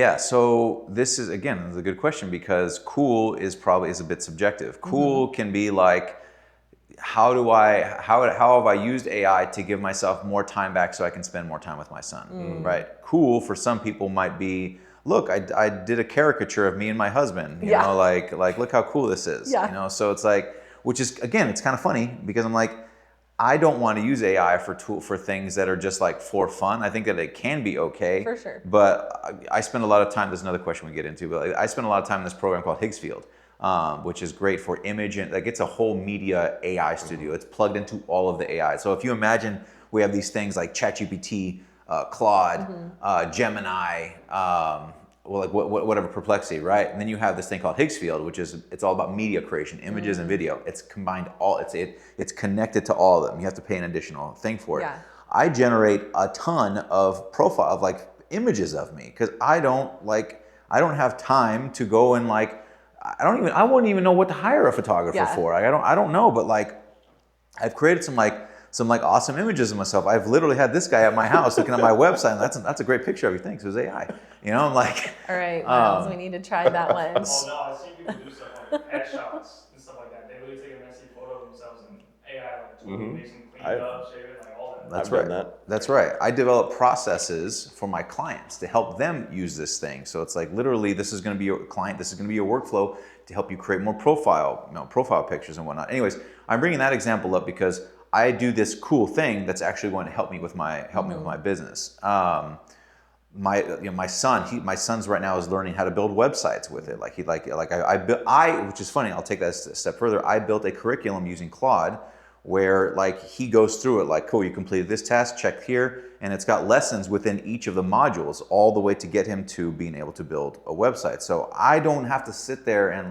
Yeah, so this is, again, a good question because cool is a bit subjective. Cool can be like, how have I used AI to give myself more time back so I can spend more time with my son, right? Cool for some people might be, look, I did a caricature of me and my husband, you know, like look how cool this is, you know? So it's like, which is, again, it's kind of funny because I'm like, I don't want to use AI for things that are just like for fun. I think that it can be okay. For sure. But I spend a lot of time, there's another question we get into, but I spend a lot of time in this program called Higgsfield, which is great for image and like it's a whole media AI studio. It's plugged into all of the AI. So if you imagine we have these things like ChatGPT, Claude, Gemini, well, like whatever, Perplexity, right? And then you have this thing called Higgsfield, which is, it's all about media creation, images and video. It's combined it's connected to all of them. You have to pay an additional thing for it. Yeah. I generate a ton of profile of like images of me because I don't have time to go and like, I wouldn't even know what to hire a photographer for. I don't know, but like I've created some awesome images of myself. I've literally had this guy at my house looking at my website, and that's a great picture of you. Thanks, it was AI. You know, I'm like, all right, Miles, we need to try that one. Oh no, I've seen people do stuff like headshots and stuff like that. They really take a messy photo of themselves and AI like totally makes them clean it up, shave it, like all that. That's right. That's right. I develop processes for my clients to help them use this thing. So it's like literally, this is going to be your client. This is going to be your workflow to help you create more profile pictures and whatnot. Anyways, I'm bringing that example up because I do this cool thing that's actually going to help me with my business. My son's right now is learning how to build websites with it. Which is funny. I'll take that a step further. I built a curriculum using Claude where like he goes through it like, cool, you completed this task, check here, and it's got lessons within each of the modules all the way to get him to being able to build a website. So I don't have to sit there and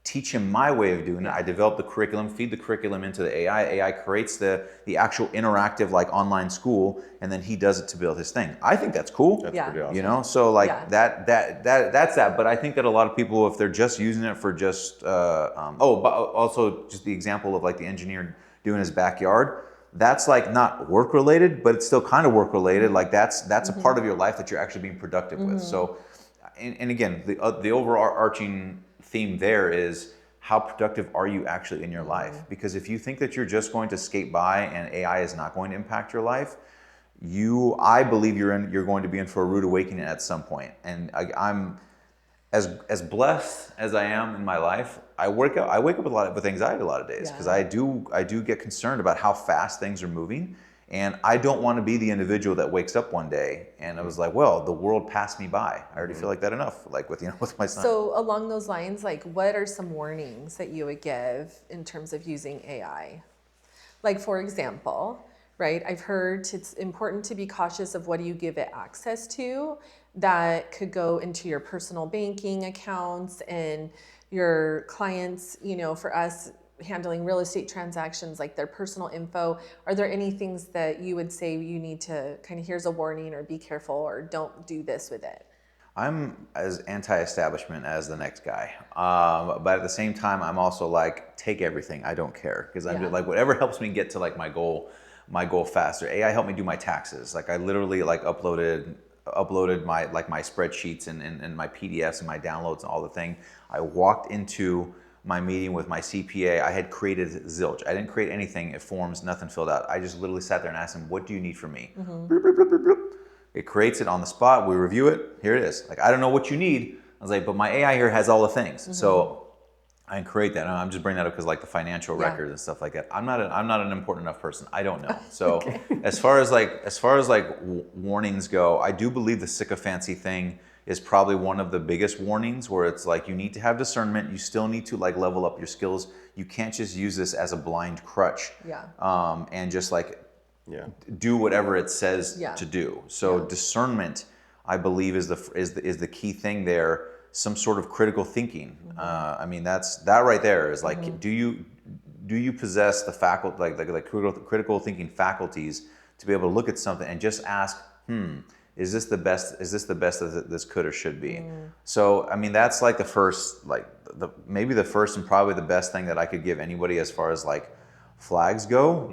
teach him my way of doing it. I develop the curriculum, feed the curriculum into the AI. AI creates the actual interactive like online school, and then he does it to build his thing. I think that's cool. That's pretty awesome. You know, so like that's that. But I think that a lot of people, if they're just using it for just but also just the example of like the engineer doing his backyard, that's like not work related, but it's still kind of work related. Like that's a part of your life that you're actually being productive with. So, and again, the overarching theme there is, how productive are you actually in your life? Because if you think that you're just going to skate by and AI is not going to impact your life, I believe you're going to be in for a rude awakening at some point. And I'm as blessed as I am in my life. I wake up with anxiety a lot of days because I do get concerned about how fast things are moving. And I don't want to be the individual that wakes up one day and I was like, well, the world passed me by. I already feel like that enough, like with my son. So along those lines, like what are some warnings that you would give in terms of using AI? Like for example, right, I've heard it's important to be cautious of what do you give it access to that could go into your personal banking accounts and your clients, you know, for us, handling real estate transactions, like their personal info. Are there any things that you would say you need to kind of, here's a warning or be careful or don't do this with it? I'm as anti-establishment as the next guy. But at the same time, I'm also like, take everything. I don't care. Because I'm just like, whatever helps me get to like my goal faster. AI helped me do my taxes. Like I literally like uploaded my spreadsheets and my PDFs and my downloads and all the thing. I walked into my meeting with my CPA, I had created zilch. I didn't create anything, forms, nothing filled out. I just literally sat there and asked him, what do you need from me? Bloop, bloop, bloop, bloop, bloop. It creates it on the spot. We review it. Here it is. Like, I don't know what you need. I was like, but my AI here has all the things. So I can create that. And I'm just bringing that up because like the financial records and stuff like that. I'm not an important enough person. I don't know. So as far as warnings go, I do believe the sycophancy thing is probably one of the biggest warnings, where it's like you need to have discernment. You still need to like level up your skills. You can't just use this as a blind crutch. And just like do whatever it says to do. So discernment, I believe, is the key thing there. Some sort of critical thinking. I mean, that right there is like, do you possess the faculty, like critical thinking faculties to be able to look at something and just ask, is this the best that this could or should be? So, I mean, that's like the first, maybe the first and probably the best thing that I could give anybody as far as like flags go.